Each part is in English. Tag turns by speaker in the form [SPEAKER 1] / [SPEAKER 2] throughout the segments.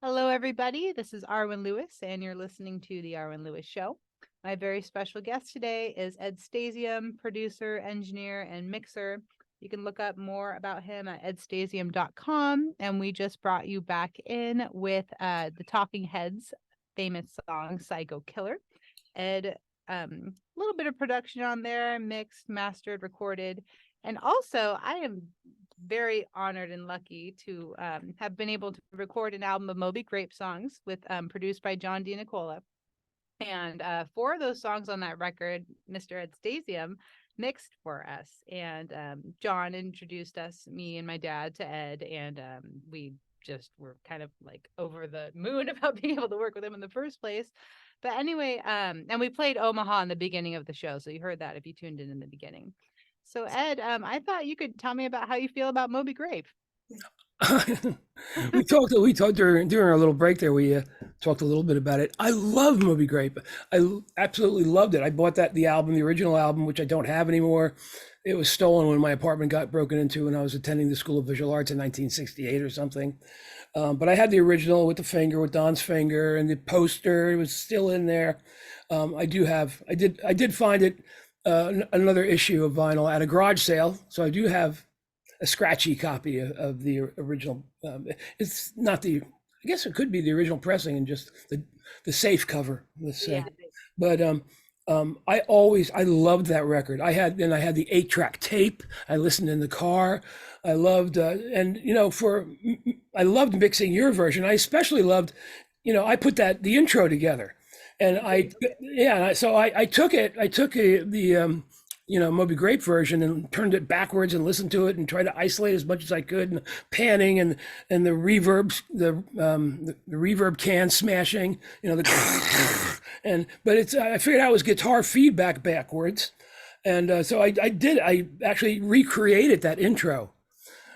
[SPEAKER 1] Hello, everybody. This is Arwen Lewis, and you're listening to The Arwen Lewis Show. My very special guest today is Ed Stasium, producer, engineer, and mixer. You can look up more about him at edstasium.com. And we just brought you back in with the Talking Heads famous song, Psycho Killer. Ed, a little bit of production on there, mixed, mastered, recorded. And also, I am very honored and lucky to have been able to record an album of Moby Grape songs with produced by John D. Nicola. And four of those songs on that record, Mr. Ed Stasium mixed for us. And John introduced us, me and my dad, to Ed, and we just were kind of like over the moon about being able to work with him in the first place. But anyway, and we played Omaha in the beginning of the show, so you heard that if you tuned in the beginning. So Ed, I thought you could tell me about how you feel about Moby Grape.
[SPEAKER 2] we talked during our little break there. We talked a little bit about it. I love Moby Grape. I absolutely loved it. I bought the original album, which I don't have anymore. It was stolen when my apartment got broken into when I was attending the School of Visual Arts in 1968 or something. But I had the original with the finger, with Don's finger, and the poster. It was still in there. I did find it another issue of vinyl at a garage sale, so I do have a scratchy copy of the original. It's not the, I guess it could be the original pressing and just the safe cover, let's say. Yeah. But I loved that record. I had the 8-track tape. I listened in the car. I loved, I loved mixing your version. I especially loved, I put the intro together. And I took the Moby Grape version and turned it backwards and listened to it and tried to isolate as much as I could, and panning and the reverbs, the reverb can smashing, but I figured out it was guitar feedback backwards, and so I actually recreated that intro.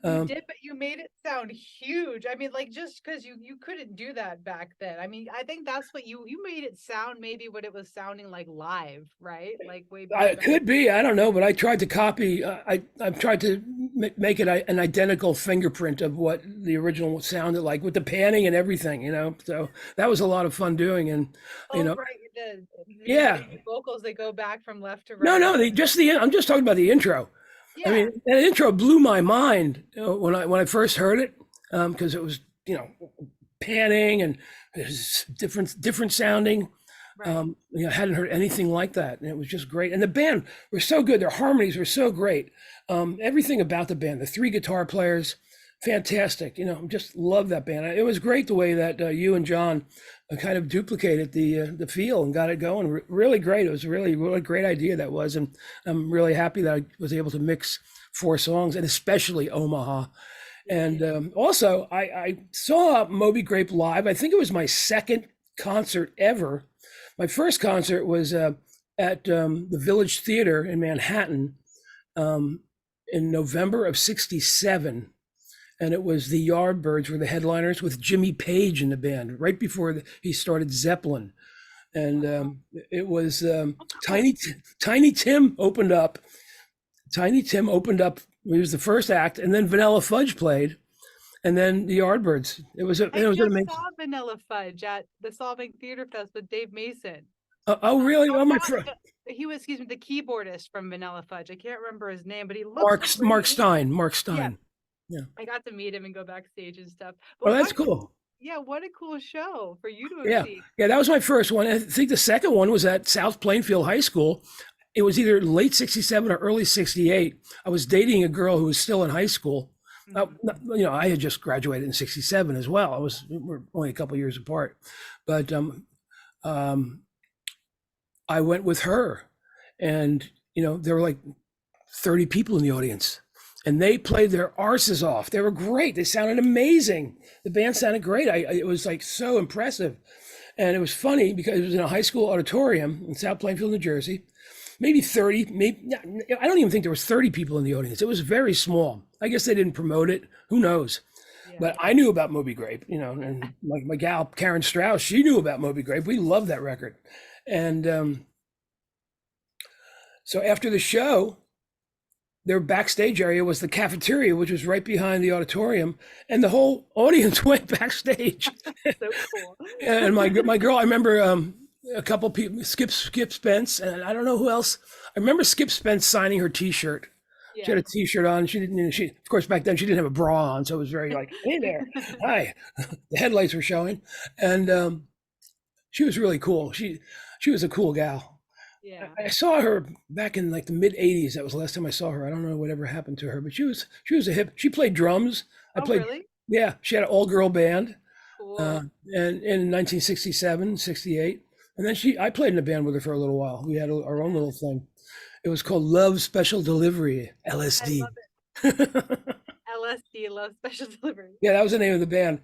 [SPEAKER 1] You did, but you made it sound huge. I mean, like, just because you couldn't do that back then. I mean, I think that's what you made it sound, maybe what it was sounding like live, right? Like way back.
[SPEAKER 2] It could be, I don't know, but I tried to copy. I've tried to make it an identical fingerprint of what the original sounded like with the panning and everything, So that was a lot of fun doing, and
[SPEAKER 1] right, the vocals, they go back from left to right.
[SPEAKER 2] No, I'm just talking about the intro. Yeah. I mean, that intro blew my mind when I first heard it, because it was panning and it was different sounding. Right. I hadn't heard anything like that, and it was just great. And the band were so good; their harmonies were so great. Everything about the band, the 3 guitar players, fantastic. Just love that band. It was great the way that you and John kind of duplicated the feel and got it going. Really great. It was really great idea that was, and I'm really happy that I was able to mix 4 songs, and especially Omaha. And also, I saw Moby Grape live. I think it was my second concert ever. My first concert was at the Village Theater in Manhattan in November of '67. And it was the Yardbirds were the headliners with Jimmy Page in the band right before he started Zeppelin. And it was Tiny Tim opened up. Tiny Tim opened up. He was the first act, and then Vanilla Fudge played, and then the Yardbirds.
[SPEAKER 1] I just saw Vanilla Fudge at the Solving Theater Fest with Dave Mason.
[SPEAKER 2] Oh, really? Oh, my friend.
[SPEAKER 1] He was, the keyboardist from Vanilla Fudge. I can't remember his name, but he looks
[SPEAKER 2] Mark Stein.
[SPEAKER 1] Yeah. I got to meet him and go backstage and stuff.
[SPEAKER 2] But that's cool.
[SPEAKER 1] Yeah, what a cool show for you to have seen.
[SPEAKER 2] Yeah, that was my first one. I think the second one was at South Plainfield High School. It was either late '67 or early '68. I was dating a girl who was still in high school. Mm-hmm. I had just graduated in '67 as well. We're only a couple years apart, but I went with her, and there were like 30 people in the audience. And they played their arses off. They were great. They sounded amazing. The band sounded great. It was like so impressive. And it was funny because it was in a high school auditorium in South Plainfield, New Jersey. Maybe 30, I don't even think there was 30 people in the audience. It was very small. I guess they didn't promote it. Who knows? Yeah. But I knew about Moby Grape, and my gal, Karen Strauss, she knew about Moby Grape. We loved that record. And so after the show, their backstage area was the cafeteria, which was right behind the auditorium, and the whole audience went backstage.
[SPEAKER 1] So cool.
[SPEAKER 2] And my girl, I remember a couple people, Skip Spence, and I don't know who else. I remember Skip Spence signing her T-shirt.
[SPEAKER 1] Yeah.
[SPEAKER 2] She had a T-shirt on. She didn't. She, of course, back then she didn't have a bra on, so it was very like, "Hey there, hi." The headlights were showing, and she was really cool. She was a cool gal.
[SPEAKER 1] Yeah.
[SPEAKER 2] I saw her back in like the mid '80s. That was the last time I saw her. I don't know whatever happened to her, but she was a hip. She played drums. I
[SPEAKER 1] Oh,
[SPEAKER 2] played.
[SPEAKER 1] really?
[SPEAKER 2] Yeah, she had an all-girl band,
[SPEAKER 1] Cool.
[SPEAKER 2] and in 1967, 68, and then I played in a band with her for a little while. We had our own little thing. It was called Love Special Delivery, LSD.
[SPEAKER 1] I love it. LSD, Love Special Delivery.
[SPEAKER 2] Yeah, that was the name of the band.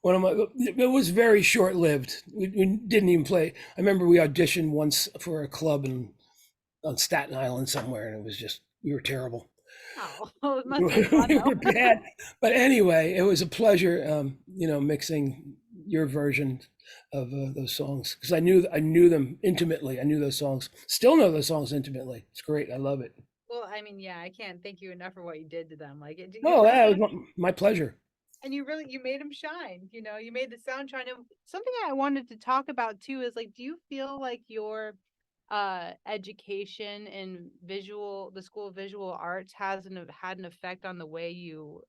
[SPEAKER 2] It was very short-lived. We didn't even play. I remember we auditioned once for a club on Staten Island somewhere, and it was just, we were terrible.
[SPEAKER 1] Oh, it must be fun,
[SPEAKER 2] We
[SPEAKER 1] though.
[SPEAKER 2] were bad. But anyway, it was a pleasure, mixing your version of those songs, because I knew them intimately. I knew those songs. Still know those songs intimately. It's great. I love it.
[SPEAKER 1] Well, I mean, yeah, I can't thank you enough for what you did to them. Like, it,
[SPEAKER 2] No, that was my pleasure.
[SPEAKER 1] and you made them shine. You made the sound shine. And something I wanted to talk about too is, like, do you feel like your education in the School of Visual Arts had an effect on the way you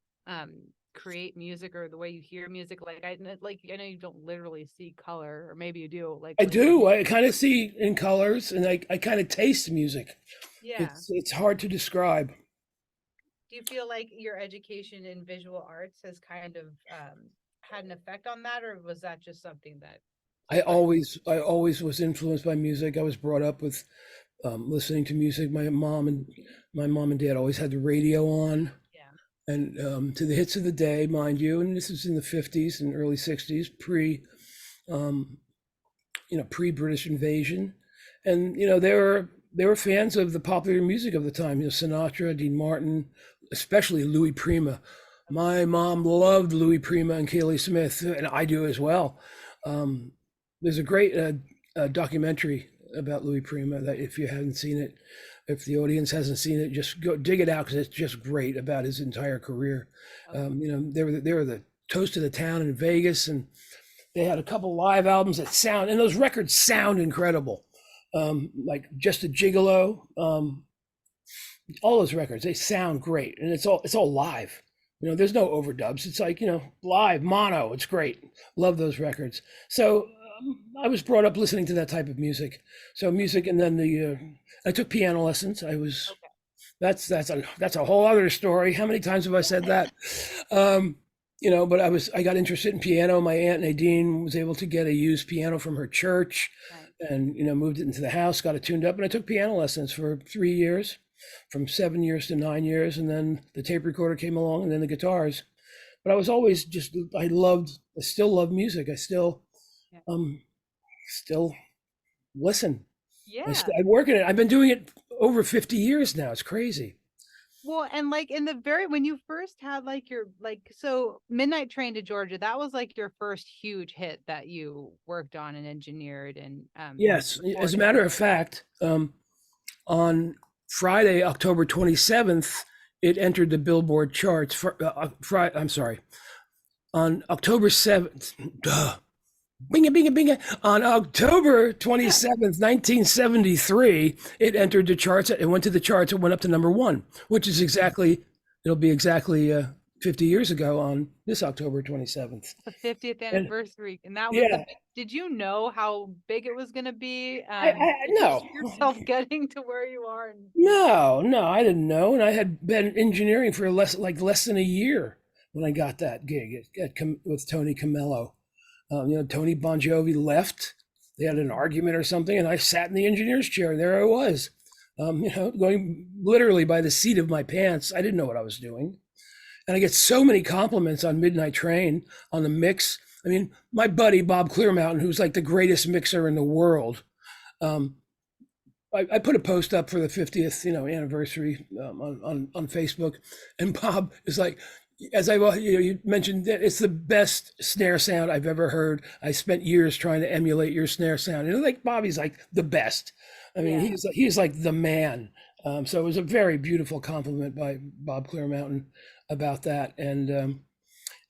[SPEAKER 1] create music or the way you hear music? Like, I know you don't literally see color, or maybe you do. Like,
[SPEAKER 2] I do. I kind of see in colors, and I kind of taste music.
[SPEAKER 1] Yeah.
[SPEAKER 2] It's hard to describe.
[SPEAKER 1] Do you feel like your education in visual arts has kind of had an effect on that, or was that just something that
[SPEAKER 2] I always was influenced by music. I was brought up with listening to music. My mom and dad always had the radio on.
[SPEAKER 1] Yeah.
[SPEAKER 2] And to the hits of the day, mind you. And this was in the 50s and early 60s, pre-British invasion. And they were fans of the popular music of the time. Sinatra, Dean Martin, especially Louis Prima. My mom loved Louis Prima and Healey Smith, and I do as well. There's a great documentary about Louis Prima that, if you haven't seen it, if the audience hasn't seen it, just go dig it out, because it's just great about his entire career. They were the toast of the town in Vegas, and they had a couple live albums and those records sound incredible. Like Just a Gigolo, all those records, they sound great, and it's all live. There's no overdubs. It's like, live mono. It's great. Love those records. So I was brought up listening to that type of music. So music, and then I took piano lessons. That's a whole other story. How many times have I said that? But I got interested in piano. My Aunt Nadine was able to get a used piano from her church, right, and moved it into the house, got it tuned up, and I took piano lessons for 3 years, from 7 years to 9 years, and then the tape recorder came along, and then the guitars. But I was always I still love music. I still listen.
[SPEAKER 1] Yeah.
[SPEAKER 2] I work in it. I've been doing it over 50 years now. It's crazy.
[SPEAKER 1] Well, and like when you first had so Midnight Train to Georgia, that was like your first huge hit that you worked on and engineered. And
[SPEAKER 2] yes, as a matter of fact, on Friday, October 27th, it entered the Billboard charts. On October 7th, on October 27th, 1973, it entered the charts. It went to the charts. It went up to number 1, which is it'll be exactly 50 years ago on this October 27th.
[SPEAKER 1] The 50th anniversary. And that was, did you know how big it was going to be?
[SPEAKER 2] No.
[SPEAKER 1] Yourself getting to where you are?
[SPEAKER 2] No, I didn't know. And I had been engineering for less than a year when I got that gig with Tony Camello. Tony Bon Jovi left. They had an argument or something, and I sat in the engineer's chair, and there I was, going literally by the seat of my pants. I didn't know what I was doing. And I get so many compliments on Midnight Train, on the mix. I mean, my buddy, Bob Clearmountain, who's like the greatest mixer in the world, I put a post up for the 50th, anniversary on Facebook, and Bob is like, as you mentioned, it's the best snare sound I've ever heard. I spent years trying to emulate your snare sound. Like Bobby's like the best. I mean, he's like the man. So it was a very beautiful compliment by Bob Clearmountain about that. And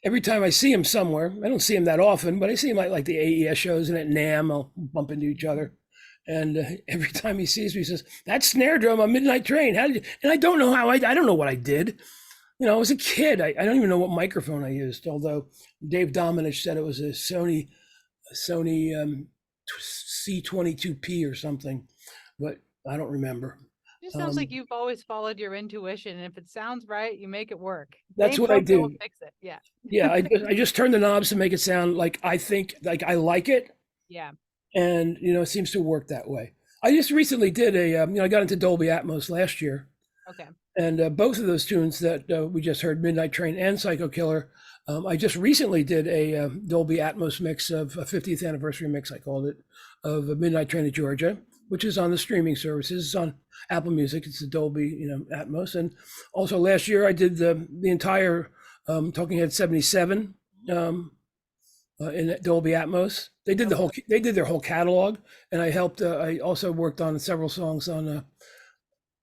[SPEAKER 2] every time I see him somewhere, I don't see him that often, but I see him like the AES shows and at NAMM, I'll bump into each other. And every time he sees me, he says, "That snare drum on Midnight Train, how did you?" And I don't know how I don't know what I did. I was a kid. I don't even know what microphone I used, although Dave Domenech said it was a Sony C22P or something, but I don't remember.
[SPEAKER 1] It just sounds like you've always followed your intuition, and if it sounds right, you make it work.
[SPEAKER 2] That's what I do.
[SPEAKER 1] Fix it. Yeah.
[SPEAKER 2] Yeah, I just turn the knobs to make it sound like I think, like I like it.
[SPEAKER 1] Yeah.
[SPEAKER 2] And it seems to work that way. I just recently did I got into Dolby Atmos last year.
[SPEAKER 1] Okay.
[SPEAKER 2] And both of those tunes that we just heard, Midnight Train and Psycho Killer, I just recently did a Dolby Atmos mix of a 50th anniversary mix, I called it, of Midnight Train to Georgia, which is on the streaming services. It's on Apple Music. It's the Dolby, Atmos. And also last year I did the entire Talking Head 77 in Dolby Atmos. They did their whole catalog, and I helped. I also worked on several songs on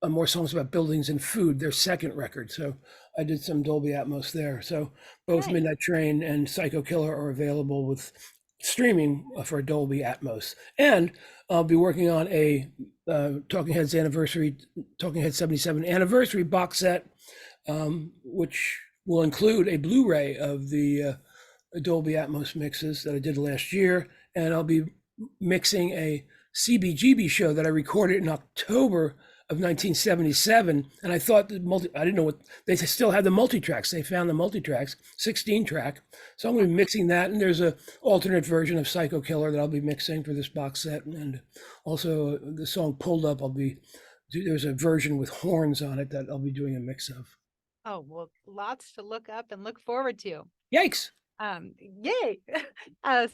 [SPEAKER 2] more songs about buildings and food, their second record. So I did some Dolby Atmos there. So both
[SPEAKER 1] Nice.
[SPEAKER 2] Midnight Train and Psycho Killer are available with streaming for Dolby Atmos. And I'll be working on a Talking Heads 77 anniversary box set, which will include a Blu-ray of the Dolby Atmos mixes that I did last year. And I'll be mixing a CBGB show that I recorded in October of 1977, and I thought I didn't know what they still had the multi-tracks. They found the multi-tracks, 16-track. So I'm going to be mixing that, and there's a alternate version of Psycho Killer that I'll be mixing for this box set, and also the song Pulled Up. There's a version with horns on it that I'll be doing a mix of.
[SPEAKER 1] Oh, well, lots to look up and look forward to.
[SPEAKER 2] Yikes!
[SPEAKER 1] Yay.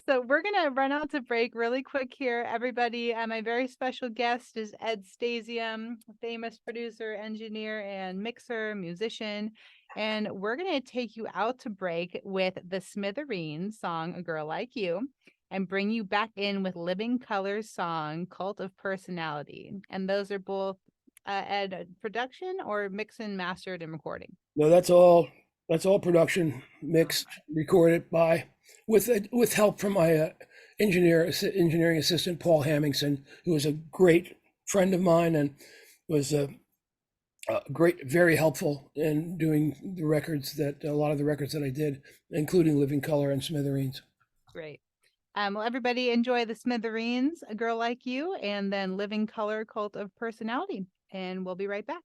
[SPEAKER 1] So we're gonna run out to break really quick here, everybody. My very special guest is Ed Stasium, famous producer, engineer, and mixer, musician. And we're gonna take you out to break with the Smithereens song "A Girl Like You" and bring you back in with Living Colour's song "Cult of Personality." And those are both Ed production or mixed and mastered and recording?
[SPEAKER 2] No, that's all production, mixed, recorded with help from my engineering assistant Paul Hamingson, who was a great friend of mine and was great, very helpful in doing a lot of the records that I did, including Living Colour and Smithereens.
[SPEAKER 1] Great. Well, everybody enjoy the Smithereens, "A Girl Like You," and then Living Colour, "Cult of Personality." And we'll be right back.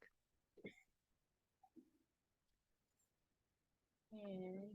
[SPEAKER 1] And